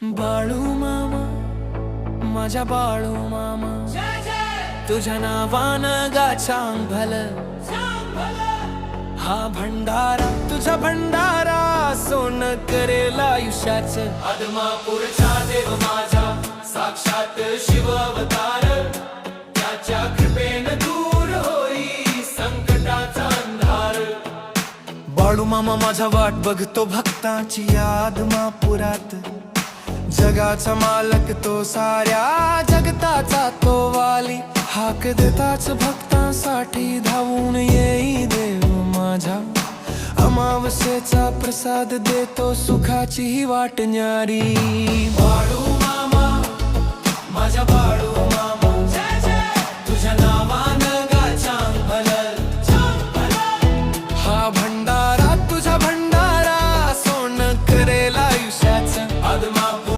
बाळू मामा, माझ्या बाळू मामा, तुझ्या नावानं गाचांग भल, हा भंडारा तुझा भंडारा सोन करेल आयुष्याचं. आदमापूरचा देव माझा साक्षात शिव अवतार, त्याच्या कृपेनं दूर होई संकटाचा अंधार. बाळू मामा माझा वाट बघतो भक्तांची आदमापुरात, जगाचा मालक तो साऱ्या जगताचा तो वाली, हाक देताच भक्तांसाठी धावून येई देव माझा. अमावस्येचा प्रसाद देतो सुखाची ही वाट न्यारी.